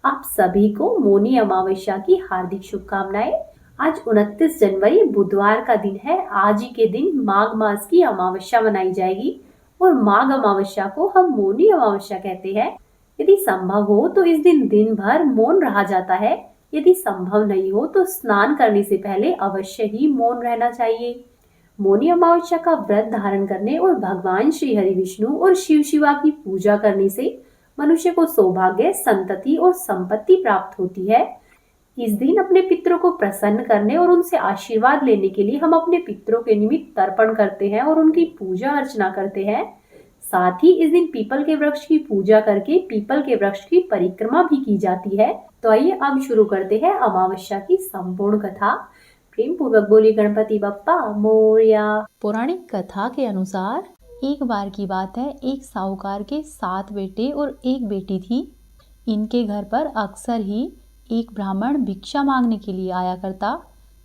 आप सभी को मौनी अमावस्या की हार्दिक शुभकामनाएं। आज 29 जनवरी बुधवार का दिन है। आज ही के दिन माघ मास की अमावस्या मनाई जाएगी और माघ अमावस्या को हम मौनी अमावस्या कहते हैं। यदि संभव हो तो इस दिन दिन भर मौन रहा जाता है। यदि संभव नहीं हो तो स्नान करने से पहले अवश्य ही मौन रहना चाहिए। मौनी अमावस्या का व्रत धारण करने और भगवान श्री हरि विष्णु और शिव शिवा की पूजा करने से मनुष्य को सौभाग्य, संतति और संपत्ति प्राप्त होती है। इस दिन अपने पितरों को प्रसन्न करने और उनसे आशीर्वाद लेने के लिए हम अपने पितरों के निमित्त तर्पण करते हैं और उनकी पूजा अर्चना करते हैं। साथ ही इस दिन पीपल के वृक्ष की पूजा करके पीपल के वृक्ष की परिक्रमा भी की जाती है। तो आइए अब शुरू करते हैं अमावस्या की संपूर्ण कथा। प्रेम पूर्वक बोलिए गणपति बप्पा मोरया। पौराणिक कथा के अनुसार एक बार की बात है, एक साहूकार के 7 बेटे और एक बेटी थी। इनके घर पर अक्सर ही एक ब्राह्मण भिक्षा मांगने के लिए आया करता।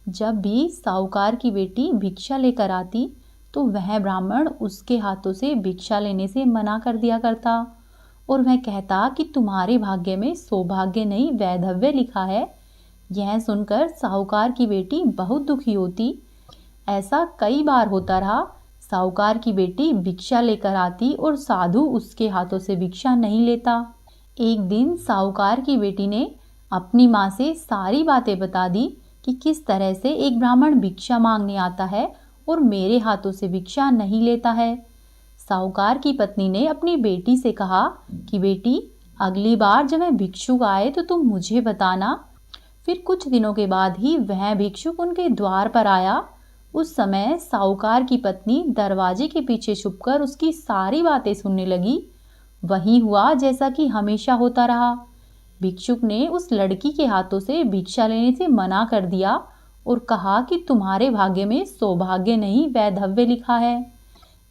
जब भी साहूकार की बेटी भिक्षा लेकर आती तो वह ब्राह्मण उसके हाथों से भिक्षा लेने से मना कर दिया करता और वह कहता कि तुम्हारे भाग्य में सौभाग्य नहीं वैधव्य लिखा है। यह सुनकर साहूकार की बेटी बहुत दुखी होती। ऐसा कई बार होता रहा। साहूकार की बेटी भिक्षा लेकर आती और साधु उसके हाथों से भिक्षा नहीं लेता। एक दिन साहूकार की बेटी ने अपनी माँ से सारी बातें बता दी कि किस तरह से एक ब्राह्मण भिक्षा मांगने आता है और मेरे हाथों से भिक्षा नहीं लेता है। साहूकार की पत्नी ने अपनी बेटी से कहा कि बेटी, अगली बार जब वह भिक्षुक आए तो तुम मुझे बताना। फिर कुछ दिनों के बाद ही वह भिक्षुक उनके द्वार पर आया। उस समय साहूकार की पत्नी दरवाजे के पीछे छुपकर उसकी सारी बातें सुनने लगी। वही हुआ जैसा कि हमेशा होता रहा। भिक्षुक ने उस लड़की के हाथों से भिक्षा लेने से मना कर दिया और कहा कि तुम्हारे भाग्य में सौभाग्य नहीं वैधव्य लिखा है।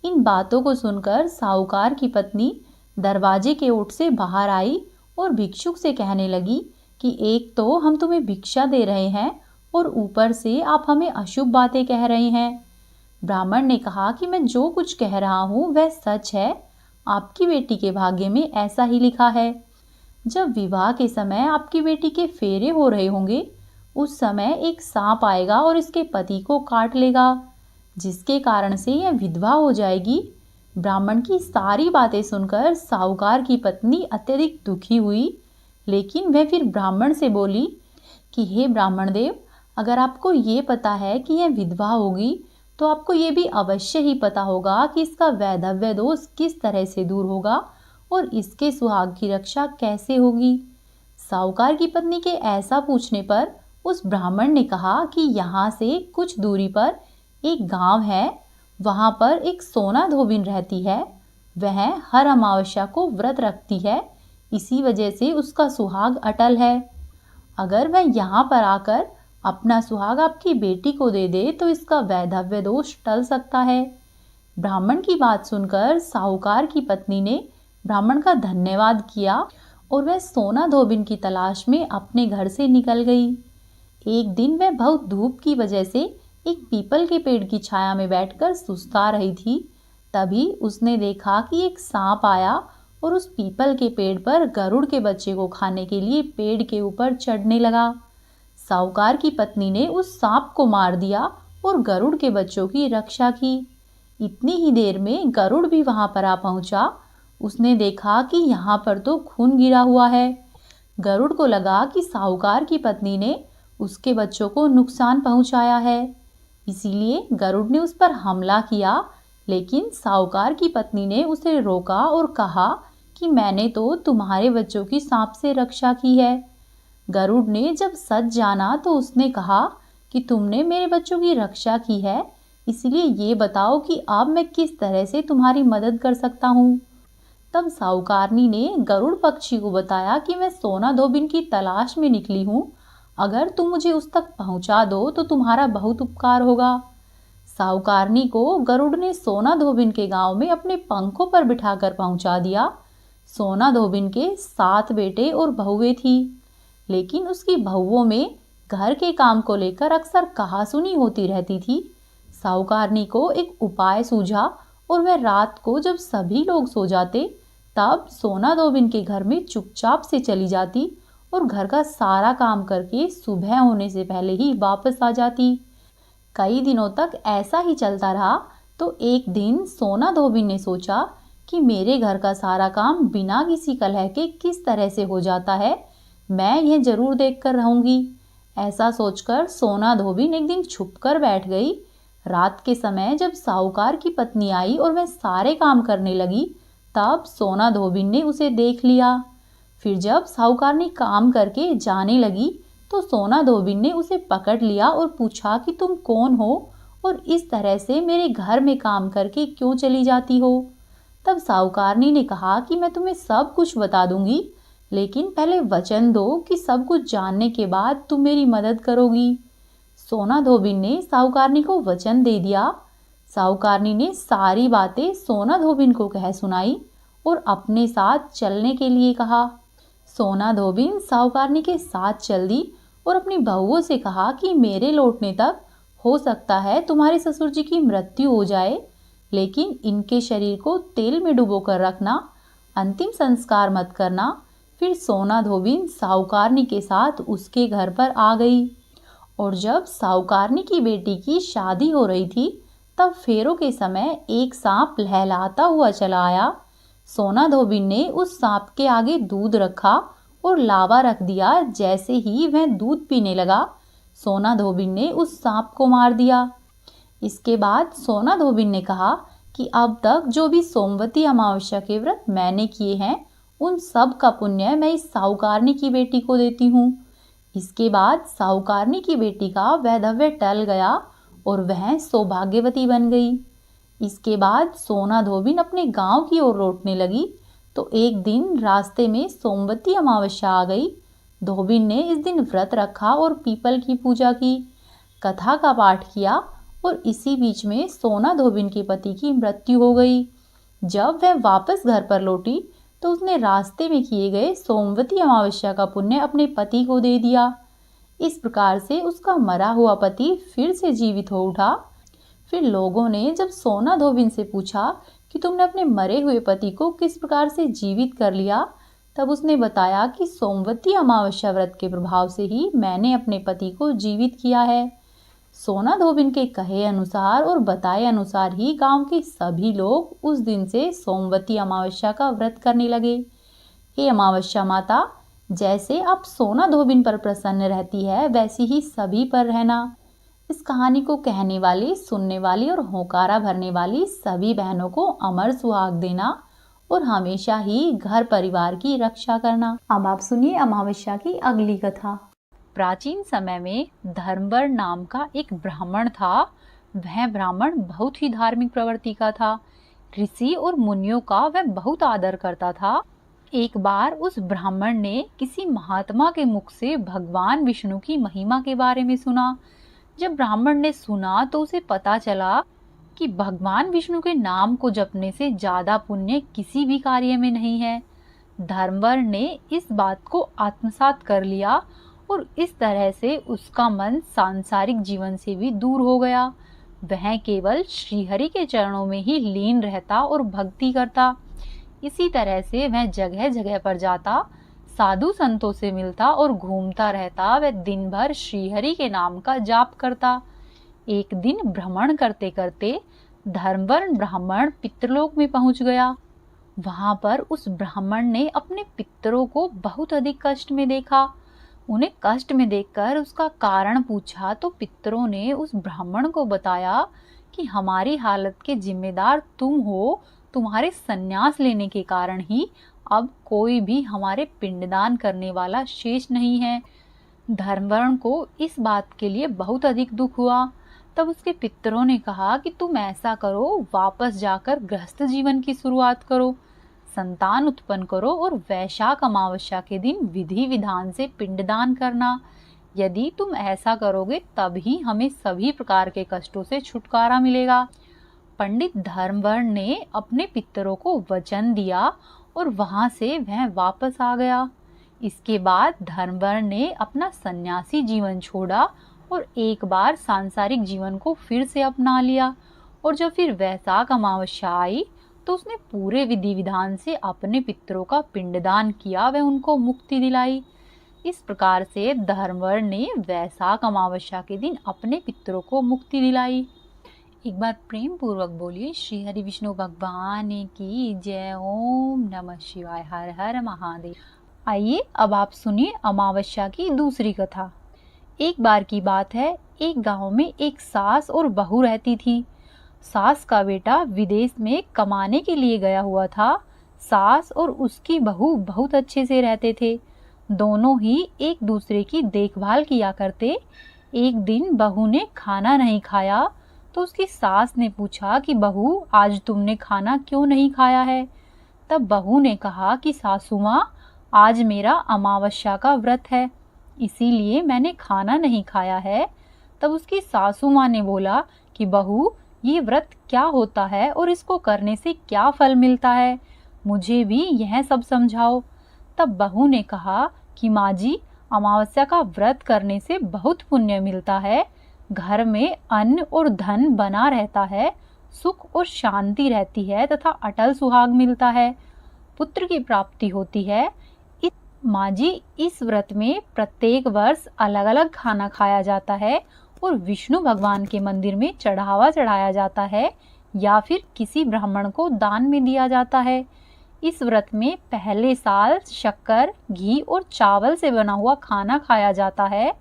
इन बातों को सुनकर साहूकार की पत्नी दरवाजे के ओट से बाहर आई और भिक्षुक से कहने लगी कि एक तो हम तुम्हें भिक्षा दे रहे हैं और ऊपर से आप हमें अशुभ बातें कह रहे हैं। ब्राह्मण ने कहा कि मैं जो कुछ कह रहा हूँ वह सच है। आपकी बेटी के भाग्य में ऐसा ही लिखा है। जब विवाह के समय आपकी बेटी के फेरे हो रहे होंगे, उस समय एक सांप आएगा और इसके पति को काट लेगा, जिसके कारण से यह विधवा हो जाएगी। ब्राह्मण की सारी बातें सुनकर साहूकार की पत्नी अत्यधिक दुखी हुई, लेकिन वह फिर ब्राह्मण से बोली कि हे ब्राह्मण देव, अगर आपको ये पता है कि यह विधवा होगी तो आपको ये भी अवश्य ही पता होगा कि इसका वैधव्य दोष किस तरह से दूर होगा और इसके सुहाग की रक्षा कैसे होगी। साहूकार की पत्नी के ऐसा पूछने पर उस ब्राह्मण ने कहा कि यहाँ से कुछ दूरी पर एक गांव है। वहाँ पर एक सोना धोबिन रहती है। वह हर अमावस्या को व्रत रखती है, इसी वजह से उसका सुहाग अटल है। अगर वह यहाँ पर आकर अपना सुहाग आपकी बेटी को दे दे तो इसका वैधव्य दोष टल सकता है। ब्राह्मण की बात सुनकर साहूकार की पत्नी ने ब्राह्मण का धन्यवाद किया और वह सोना धोबिन की तलाश में अपने घर से निकल गई। एक दिन वह बहुत धूप की वजह से एक पीपल के पेड़ की छाया में बैठकर सुस्ता रही थी। तभी उसने देखा कि एक सांप आया और उस पीपल के पेड़ पर गरुड़ के बच्चे को खाने के लिए पेड़ के ऊपर चढ़ने लगा। साहूकार की पत्नी ने उस सांप को मार दिया और गरुड़ के बच्चों की रक्षा की। इतनी ही देर में गरुड़ भी वहां पर आ पहुंचा। उसने देखा कि यहाँ पर तो खून गिरा हुआ है। गरुड़ को लगा कि साहूकार की पत्नी ने उसके बच्चों को नुकसान पहुंचाया है, इसीलिए गरुड़ ने उस पर हमला किया। लेकिन साहूकार की पत्नी ने उसे रोका और कहा कि मैंने तो तुम्हारे बच्चों की सांप से रक्षा की है। गरुड़ ने जब सच जाना तो उसने कहा कि तुमने मेरे बच्चों की रक्षा की है, इसलिए ये बताओ कि अब मैं किस तरह से तुम्हारी मदद कर सकता हूँ। तब साहूकारनी ने गरुड़ पक्षी को बताया कि मैं सोना धोबिन की तलाश में निकली हूँ। अगर तुम मुझे उस तक पहुँचा दो तो तुम्हारा बहुत उपकार होगा। साहूकारनी को गरुड़ ने सोना धोबिन के गांव में अपने पंखों पर बिठाकर पहुँचा दिया। सोना धोबिन के 7 बेटे और बहुएं थी, लेकिन उसकी बहुओं में घर के काम को लेकर अक्सर कहासुनी होती रहती थी। साहूकारनी को एक उपाय सूझा और वह रात को जब सभी लोग सो जाते तब सोना धोबिन के घर में चुपचाप से चली जाती और घर का सारा काम करके सुबह होने से पहले ही वापस आ जाती। कई दिनों तक ऐसा ही चलता रहा। तो एक दिन सोना धोबी ने सोचा कि मेरे घर का सारा काम बिना किसी कलह के किस तरह से हो जाता है, मैं यह जरूर देख कर रहूंगी। ऐसा सोचकर सोना धोबिन एक दिन छुपकर बैठ गई। रात के समय जब साहूकार की पत्नी आई और वह सारे काम करने लगी, तब सोना धोबिन ने उसे देख लिया। फिर जब साहूकारनी काम करके जाने लगी तो सोना धोबिन ने उसे पकड़ लिया और पूछा कि तुम कौन हो और इस तरह से मेरे घर में काम करके क्यों चली जाती हो। तब साहूकारनी ने कहा कि मैं तुम्हें सब कुछ बता दूंगी, लेकिन पहले वचन दो कि सब कुछ जानने के बाद तुम मेरी मदद करोगी। सोना धोबिन ने साहूकारनी को वचन दे दिया। साहूकारनी ने सारी बातें सोना धोबिन को कह सुनाई और अपने साथ चलने के लिए कहा। सोना धोबिन साहूकारनी के साथ चल दी और अपनी बहुओं से कहा कि मेरे लौटने तक हो सकता है तुम्हारे ससुर जी की मृत्यु हो जाए, लेकिन इनके शरीर को तेल में डुबो कर रखना, अंतिम संस्कार मत करना। फिर सोना धोबिन साहूकारनी के साथ उसके घर पर आ गई और जब साहूकारनी की बेटी की शादी हो रही थी, तब फेरों के समय एक सांप लहलहाता हुआ चला आया। सोना धोबिन ने उस सांप के आगे दूध रखा और लावा रख दिया। जैसे ही वह दूध पीने लगा, सोना धोबिन ने उस सांप को मार दिया। इसके बाद सोना धोबिन ने कहा कि अब तक जो भी सोमवती अमावस्या के व्रत मैंने किए हैं, उन सब का पुण्य मैं इस साहूकारनी की बेटी को देती हूँ। इसके बाद साहूकारनी की बेटी का वैधव्य टल गया और वह सौभाग्यवती बन गई। इसके बाद सोना धोबिन अपने गांव की ओर लौटने लगी तो एक दिन रास्ते में सोमवती अमावस्या आ गई। धोबिन ने इस दिन व्रत रखा और पीपल की पूजा की, कथा का पाठ किया और इसी बीच में सोना धोबिन के पति की मृत्यु हो गई। जब वह वापस घर पर लौटी तो उसने रास्ते में किए गए सोमवती अमावस्या का पुण्य अपने पति को दे दिया। इस प्रकार से उसका मरा हुआ पति फिर से जीवित हो उठा। फिर लोगों ने जब सोना धोबिन से पूछा कि तुमने अपने मरे हुए पति को किस प्रकार से जीवित कर लिया, तब उसने बताया कि सोमवती अमावस्या व्रत के प्रभाव से ही मैंने अपने पति को जीवित किया है। सोना धोबिन के कहे अनुसार और बताए अनुसार ही गांव के सभी लोग उस दिन से सोमवती अमावस्या का व्रत करने लगे। हे अमावस्या माता, जैसे आप सोना धोबिन पर प्रसन्न रहती है, वैसी ही सभी पर रहना। इस कहानी को कहने वाली, सुनने वाली और होकारा भरने वाली सभी बहनों को अमर सुहाग देना और हमेशा ही घर परिवार की रक्षा करना। अब आप सुनिए अमावस्या की अगली कथा। प्राचीन समय में धर्मवर्ण नाम का एक ब्राह्मण था। वह ब्राह्मण बहुत ही धार्मिक प्रवृत्ति का था। ऋषि और मुनियों का वह बहुत आदर करता था। एक बार उस ब्राह्मण ने किसी महात्मा के मुख से भगवान विष्णु की महिमा के बारे में सुना। जब ब्राह्मण ने सुना तो उसे पता चला कि भगवान विष्णु के नाम को जपने से ज्यादा पुण्य किसी भी कार्य में नहीं है। धर्मवर्ण ने इस बात को आत्मसात कर लिया और इस तरह से उसका मन सांसारिक जीवन से भी दूर हो गया। वह केवल श्रीहरि के चरणों में ही लीन रहता और भक्ति करता। इसी तरह से वह जगह जगह पर जाता, साधु संतों से मिलता और घूमता रहता। वह दिन भर श्रीहरि के नाम का जाप करता। एक दिन भ्रमण करते करते धर्मवर्ण ब्राह्मण पितृलोक में पहुंच गया। वहां पर उस ब्राह्मण ने अपने पितरों को बहुत अधिक कष्ट में देखा। उन्हें कष्ट में देखकर उसका कारण पूछा तो पितरों ने उस ब्राह्मण को बताया कि हमारी हालत के जिम्मेदार तुम हो। तुम्हारे संन्यास लेने के कारण ही अब कोई भी हमारे पिंडदान करने वाला शेष नहीं है। धर्मवर्ण को इस बात के लिए बहुत अधिक दुख हुआ। तब उसके पितरों ने कहा कि तुम ऐसा करो, वापस जाकर गृहस्थ जीवन की शुरुआत करो, संतान उत्पन्न करो और वैशाख अमावस्या के दिन विधि विधान से पिंडदान करना। यदि तुम ऐसा करोगे तभी हमें सभी प्रकार के कष्टों से छुटकारा मिलेगा। पंडित धर्मवर्ण ने अपने पितरों को वचन दिया और वहां से वह वापस आ गया। इसके बाद धर्मवर्ण ने अपना सन्यासी जीवन छोड़ा और एक बार सांसारिक जीवन को फिर से अपना लिया। और जब फिर वैशाख अमावस्या आई तो उसने पूरे विधि विधान से अपने पितरों का पिंडदान किया। वह उनको मुक्ति दिलाई। इस प्रकार से धर्मवर ने वैशाख अमावस्या के दिन अपने पितरों को मुक्ति दिलाई। एक बार प्रेम पूर्वक बोलिए श्री हरि विष्णु भगवान की जय। ओम नमः शिवाय। हर हर महादेव। आइए अब आप सुनिए अमावस्या की दूसरी कथा। एक बार की बात है, एक गांव में एक सास और बहू रहती थी। सास का बेटा विदेश में कमाने के लिए गया हुआ था। सास और उसकी बहू बहुत अच्छे से रहते थे। दोनों ही एक दूसरे की देखभाल किया करते। एक दिन बहू ने खाना नहीं खाया तो उसकी सास ने पूछा कि बहू, आज तुमने खाना क्यों नहीं खाया है? तब बहू ने कहा कि सासू माँ, आज मेरा अमावस्या का व्रत है, इसीलिए मैंने खाना नहीं खाया है। तब उसकी सासू माँ ने बोला कि बहू, ये व्रत क्या होता है और इसको करने से क्या फल मिलता है, मुझे भी यह सब समझाओ। तब बहू ने कहा कि माँ जी, अमावस्या का व्रत करने से बहुत पुण्य मिलता है। घर में अन्न और धन बना रहता है, सुख और शांति रहती है तथा अटल सुहाग मिलता है, पुत्र की प्राप्ति होती है। माँ जी, इस व्रत में प्रत्येक वर्ष अलग अलग खाना खाया जाता है और विष्णु भगवान के मंदिर में चढ़ावा चढ़ाया जाता है या फिर किसी ब्राह्मण को दान में दिया जाता है। इस व्रत में पहले साल शक्कर, घी और चावल से बना हुआ खाना खाया जाता है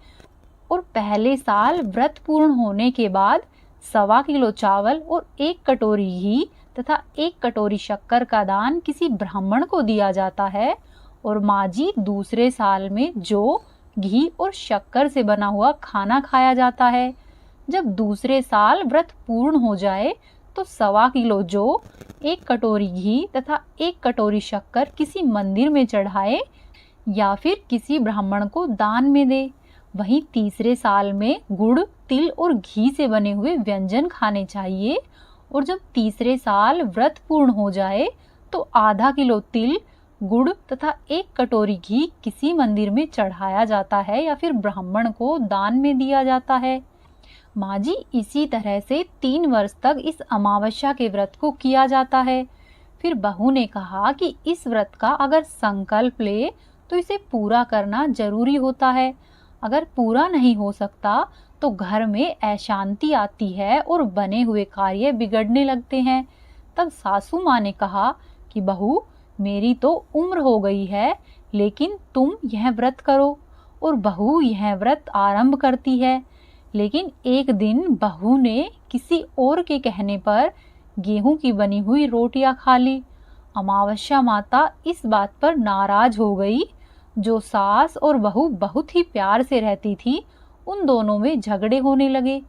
और पहले साल व्रत पूर्ण होने के बाद 1.25 किलो चावल और 1 कटोरी घी तथा 1 कटोरी शक्कर का दान किसी ब्राह्मण को दिया जाता है। और माँ जी, दूसरे साल में जो घी और शक्कर से बना हुआ खाना खाया जाता है, जब दूसरे साल व्रत पूर्ण हो जाए तो 1.25 किलो जौ, 1 कटोरी घी तथा 1 कटोरी शक्कर किसी मंदिर में चढ़ाए या फिर किसी ब्राह्मण को दान में दे। वहीं तीसरे साल में गुड़, तिल और घी से बने हुए व्यंजन खाने चाहिए। और जब तीसरे साल व्रत पूर्ण हो जाए तो आधा किलो तिल, गुड़ तथा 1 कटोरी घी किसी मंदिर में चढ़ाया जाता है या फिर ब्राह्मण को दान में दिया जाता है। माँ जी, इसी तरह से 3 वर्ष तक इस अमावस्या के व्रत को किया जाता है। फिर बहू ने कहा कि इस व्रत का अगर संकल्प ले तो इसे पूरा करना जरूरी होता है। अगर पूरा नहीं हो सकता तो घर में अशांति आती है और बने हुए कार्य बिगड़ने लगते हैं। तब सासू माँ ने कहा कि बहू, मेरी तो उम्र हो गई है, लेकिन तुम यह व्रत करो। और बहू यह व्रत आरंभ करती है। लेकिन एक दिन बहू ने किसी और के कहने पर गेहूं की बनी हुई रोटियां खा ली। अमावस्या माता इस बात पर नाराज हो गई। जो सास और बहू बहुत ही प्यार से रहती थी, उन दोनों में झगड़े होने लगे।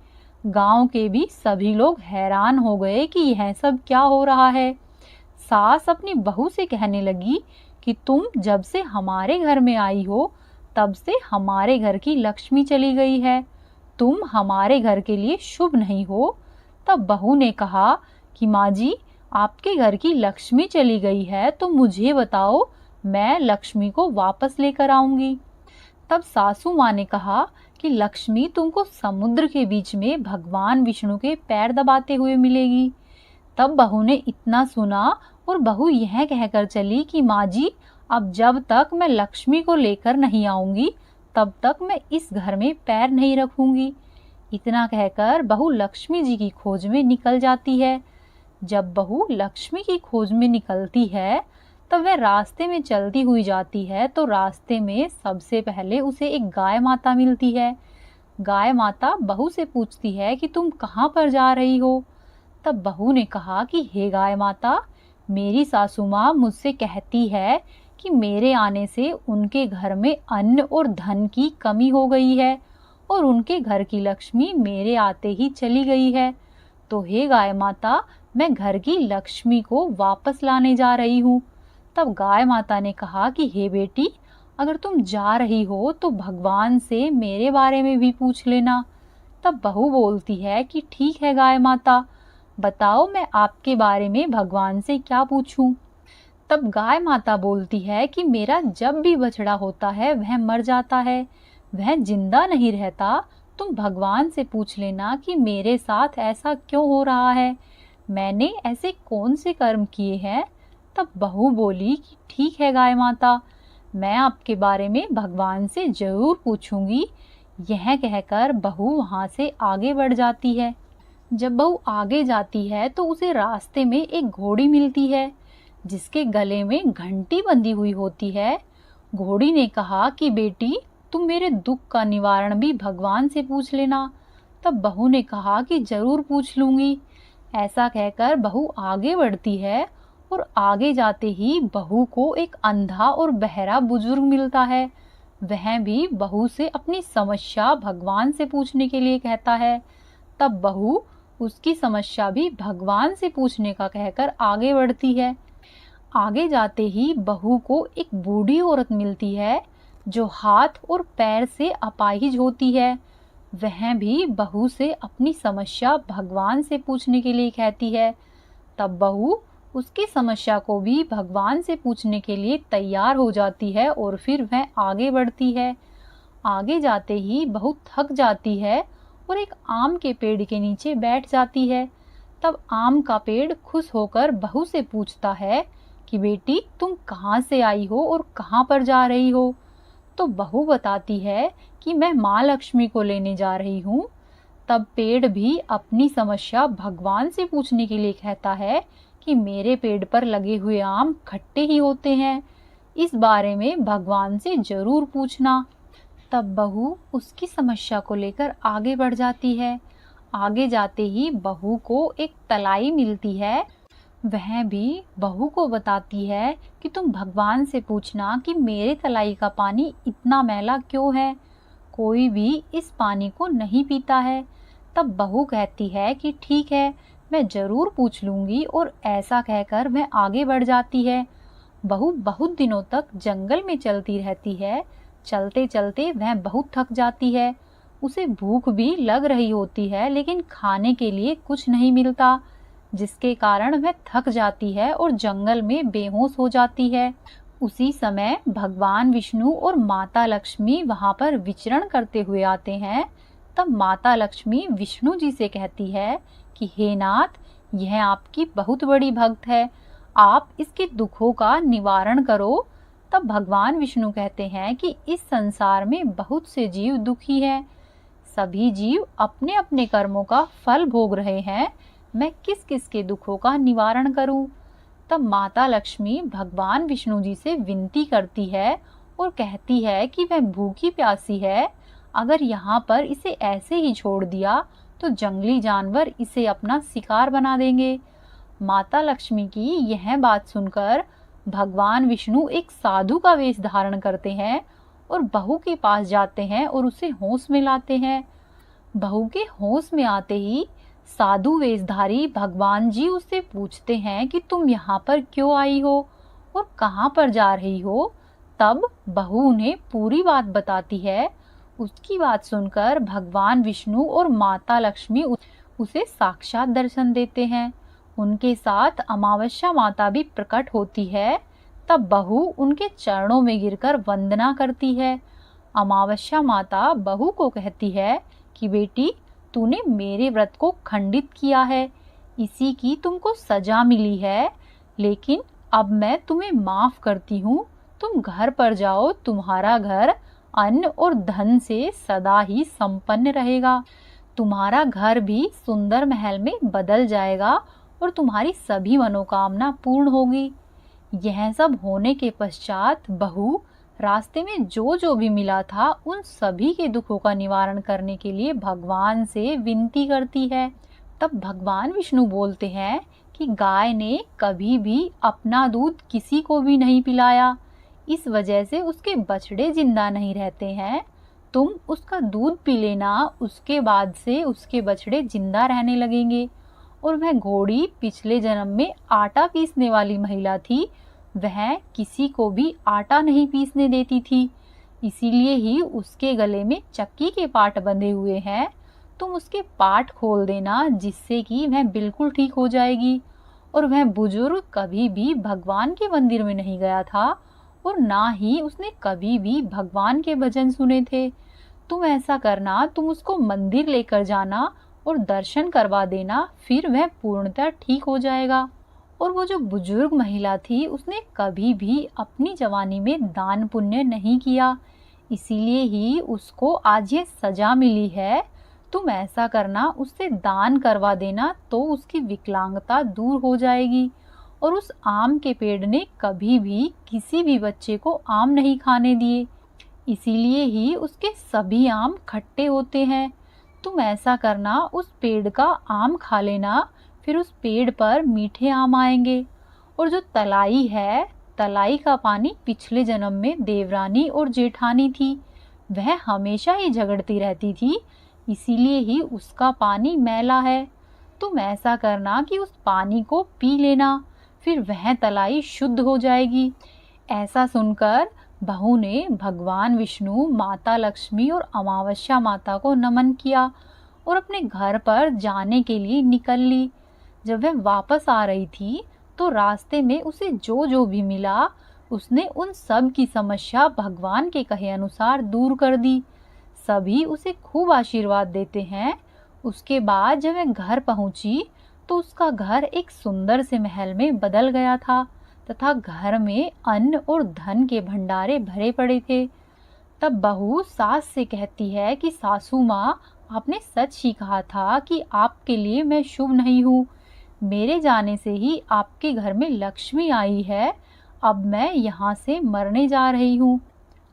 गांव के भी सभी लोग हैरान हो गए कि यह सब क्या हो रहा है। सास अपनी बहू से कहने लगी कि तुम जब से हमारे घर में आई हो तब से हमारे घर की लक्ष्मी चली गई है, तुम हमारे घर के लिए शुभ नहीं हो। तब बहू ने कहा कि माँ जी, आपके घर की लक्ष्मी चली गई है तो मुझे बताओ, मैं लक्ष्मी को वापस लेकर आऊंगी। तब सासू माँ ने कहा कि लक्ष्मी तुमको समुद्र के बीच में भगवान विष्णु के पैर दबाते हुए मिलेगी। तब बहू ने इतना सुना और बहू यह कहकर चली कि माँ जी, अब जब तक मैं लक्ष्मी को लेकर नहीं आऊंगी तब तक मैं इस घर में पैर नहीं रखूंगी। इतना कहकर बहू लक्ष्मी जी की खोज में निकल जाती है। जब बहू लक्ष्मी की खोज में निकलती है तब वह रास्ते में चलती हुई जाती है तो रास्ते में सबसे पहले उसे एक गाय माता मिलती है। गाय माता बहू से पूछती है कि तुम कहाँ पर जा रही हो। तब बहू ने कहा कि हे गाय माता, मेरी सासू माँ मुझसे कहती है कि मेरे आने से उनके घर में अन्न और धन की कमी हो गई है और उनके घर की लक्ष्मी मेरे आते ही चली गई है। तो हे गाय माता, मैं घर की लक्ष्मी को वापस लाने जा रही हूँ। तब गाय माता ने कहा कि हे बेटी, अगर तुम जा रही हो तो भगवान से मेरे बारे में भी पूछ लेना। तब बहू बोलती है कि ठीक है गाय माता, बताओ मैं आपके बारे में भगवान से क्या पूछूं। तब गाय माता बोलती है कि मेरा जब भी बछड़ा होता है वह मर जाता है, वह जिंदा नहीं रहता। तुम भगवान से पूछ लेना कि मेरे साथ ऐसा क्यों हो रहा है, मैंने ऐसे कौन से कर्म किए हैं। तब बहू बोली कि ठीक है गाय माता, मैं आपके बारे में भगवान से जरूर पूछूंगी। यह कहकर बहू वहां से आगे बढ़ जाती है। जब बहू आगे जाती है तो उसे रास्ते में एक घोड़ी मिलती है जिसके गले में घंटी बंधी हुई होती है। घोड़ी ने कहा कि बेटी, तुम मेरे दुख का निवारण भी भगवान से पूछ लेना। तब बहू ने कहा कि जरूर पूछ लूंगी। ऐसा कहकर बहू आगे बढ़ती है और आगे जाते ही बहू को एक अंधा और बहरा बुजुर्ग मिलता है। वह भी बहू से अपनी समस्या भगवान से पूछने के लिए कहता है। तब बहू उसकी समस्या भी भगवान से पूछने का कहकर आगे बढ़ती है। आगे जाते ही बहू को एक बूढ़ी औरत मिलती है जो हाथ और पैर से अपाहिज होती है। वह भी बहू से अपनी समस्या भगवान से पूछने के लिए कहती है। तब बहू उसकी समस्या को भी भगवान से पूछने के लिए तैयार हो जाती है और फिर वह आगे बढ़ती है। आगे जाते ही बहू थक जाती है और एक आम के पेड़ के नीचे बैठ जाती है। तब आम का पेड़ खुश होकर बहू से पूछता है कि बेटी, तुम कहाँ से आई हो और कहाँ पर जा रही हो? तो बहू बताती है कि मैं माँ लक्ष्मी को लेने जा रही हूँ। तब पेड़ भी अपनी समस्या भगवान से पूछने के लिए कहता है कि मेरे पेड़ पर लगे हुए आम खट्टे ही होते हैं, इस बारे में भगवान से जरूर पूछना। तब बहू उसकी समस्या को लेकर आगे बढ़ जाती है। आगे जाते ही बहू को एक तलाई मिलती है। वह भी बहू को बताती है कि तुम भगवान से पूछना कि मेरे तलाई का पानी इतना मैला क्यों है, कोई भी इस पानी को नहीं पीता है। तब बहू कहती है कि ठीक है, मैं जरूर पूछ लूंगी, और ऐसा कहकर वह आगे बढ़ जाती है। बहू बहुत दिनों तक जंगल में चलती रहती है। चलते चलते वह बहुत थक जाती है। उसे भूख भी लग रही होती है, लेकिन खाने के लिए कुछ नहीं मिलता, जिसके कारण वह थक जाती है और जंगल में बेहोश हो जाती है। उसी समय भगवान विष्णु और माता लक्ष्मी वहां पर विचरण करते हुए आते हैं। तब माता लक्ष्मी विष्णु जी से कहती है कि हे नाथ, यह आपकी बहुत बड़ी भक्त है, आप इसके दुखों का निवारण करो। तब भगवान विष्णु कहते हैं कि इस संसार में बहुत से जीव दुखी हैं। सभी जीव अपने अपने कर्मों का फल भोग रहे हैं, मैं किस किस के दुखों का निवारण करूं? तब माता लक्ष्मी भगवान विष्णु जी से विनती करती है और कहती है कि वह भूखी प्यासी है, अगर यहाँ पर इसे ऐसे ही छोड़ दिया तो जंगली जानवर इसे अपना शिकार बना देंगे। माता लक्ष्मी की यह बात सुनकर भगवान विष्णु एक साधु का वेश धारण करते हैं और बहू के पास जाते हैं और उसे होश में लाते हैं। बहू के होश में आते ही साधु वेशधारी भगवान जी उससे पूछते हैं कि तुम यहाँ पर क्यों आई हो और कहाँ पर जा रही हो? तब बहू उन्हें पूरी बात बताती है। उसकी बात सुनकर भगवान विष्णु और माता लक्ष्मी उसे साक्षात दर्शन देते हैं। उनके साथ अमावस्या माता भी प्रकट होती है। तब बहू उनके चरणों में गिरकर वंदना करती है। अमावस्या माता बहू को कहती है कि बेटी, तूने मेरे व्रत को खंडित किया है, इसी की तुमको सजा मिली है, लेकिन अब मैं तुम्हें माफ करती हूँ। तुम घर पर जाओ, तुम्हारा घर अन्न और धन से सदा ही संपन्न रहेगा। तुम्हारा घर भी सुंदर महल में बदल जाएगा और तुम्हारी सभी मनोकामना पूर्ण होगी। यह सब होने के पश्चात बहू रास्ते में जो जो भी मिला था उन सभी के दुखों का निवारण करने के लिए भगवान से विनती करती है। तब भगवान विष्णु बोलते हैं कि गाय ने कभी भी अपना दूध किसी को भी नहीं पिलाया, इस वजह से उसके बछड़े जिंदा नहीं रहते हैं। तुम उसका दूध पी लेना, उसके बाद से उसके बछड़े जिंदा रहने लगेंगे। और वह घोड़ी पिछले जन्म में आटा पीसने वाली महिला थी, वह किसी को भी आटा नहीं पीसने देती थी, इसीलिए ही उसके गले में चक्की के पाट बंधे हुए हैं। तुम उसके पाट खोल देना, जिससे कि वह बिल्कुल ठीक हो जाएगी। और वह बुजुर्ग कभी भी भगवान के मंदिर में नहीं गया था और ना ही उसने कभी भी भगवान के भजन सुने थे। तुम ऐसा करना, तुम उसको मंदिर लेकर जाना और दर्शन करवा देना, फिर वह पूर्णतः ठीक हो जाएगा। और वो जो बुजुर्ग महिला थी उसने कभी भी अपनी जवानी में दान पुण्य नहीं किया, इसीलिए ही उसको आज ये सजा मिली है। तुम ऐसा करना, उससे दान करवा देना तो उसकी विकलांगता दूर हो जाएगी। और उस आम के पेड़ ने कभी भी किसी भी बच्चे को आम नहीं खाने दिए, इसीलिए ही उसके सभी आम खट्टे होते हैं। तुम ऐसा करना, उस पेड़ का आम खा लेना, फिर उस पेड़ पर मीठे आम आएंगे। और जो तलाई है, तलाई का पानी पिछले जन्म में देवरानी और जेठानी थी, वह हमेशा ही झगड़ती रहती थी, इसीलिए ही उसका पानी मैला है। तुम ऐसा करना कि उस पानी को पी लेना, फिर वह तलाई शुद्ध हो जाएगी। ऐसा सुनकर बहू ने भगवान विष्णु, माता लक्ष्मी और अमावस्या माता को नमन किया और अपने घर पर जाने के लिए निकल ली। जब वह वापस आ रही थी तो रास्ते में उसे जो जो भी मिला, उसने उन सब की समस्या भगवान के कहे अनुसार दूर कर दी। सभी उसे खूब आशीर्वाद देते हैं। उसके बाद जब वह घर पहुंची तो उसका घर एक सुंदर से महल में बदल गया था तथा घर में अन्न और धन के भंडारे भरे पड़े थे। तब बहू सास से कहती है कि सासू माँ, आपने सच ही कहा था कि आपके लिए मैं शुभ नहीं हूँ। मेरे जाने से ही आपके घर में लक्ष्मी आई है। अब मैं यहाँ से मरने जा रही हूँ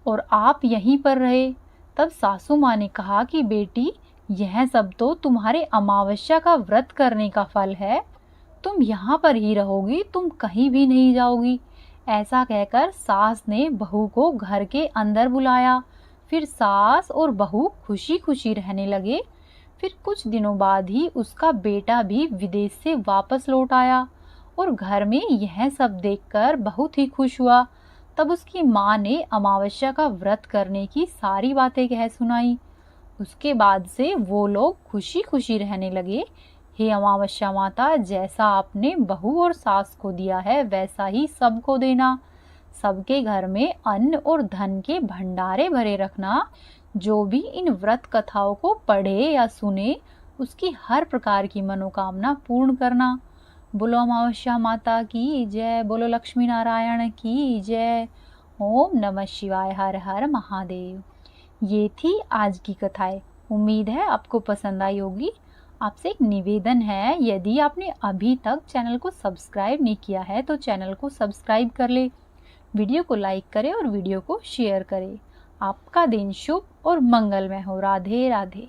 और आप यहीं पर रहे। तब सासू माँ ने कहा कि बेटी, यह सब तो तुम्हारे अमावस्या का व्रत करने का फल है। तुम यहाँ पर ही रहोगी, तुम कहीं भी नहीं जाओगी। ऐसा कहकर सास ने बहू को घर के अंदर बुलाया। फिर सास और बहू खुशी खुशी रहने लगे। फिर कुछ दिनों बाद ही उसका बेटा भी विदेश से वापस लौट आया और घर में यह सब देखकर बहुत ही खुश हुआ। तब उसकी माँ ने अमावस्या का व्रत करने की सारी बातें कह सुनाई। उसके बाद से वो लोग खुशी खुशी रहने लगे। हे अमावस्या माता, जैसा आपने बहू और सास को दिया है वैसा ही सबको देना। सबके घर में अन्न और धन के भंडारे भरे रखना। जो भी इन व्रत कथाओं को पढ़े या सुने, उसकी हर प्रकार की मनोकामना पूर्ण करना। बोलो अमावस्या माता की जय, बोलो लक्ष्मी नारायण की जय। ओम नमः शिवाय, हर हर महादेव। ये थी आज की कथाएं। उम्मीद है आपको पसंद आई होगी। आपसे एक निवेदन है, यदि आपने अभी तक चैनल को सब्सक्राइब नहीं किया है तो चैनल को सब्सक्राइब कर ले, वीडियो को लाइक करें और वीडियो को शेयर करें। आपका दिन शुभ और मंगलमय हो। राधे राधे।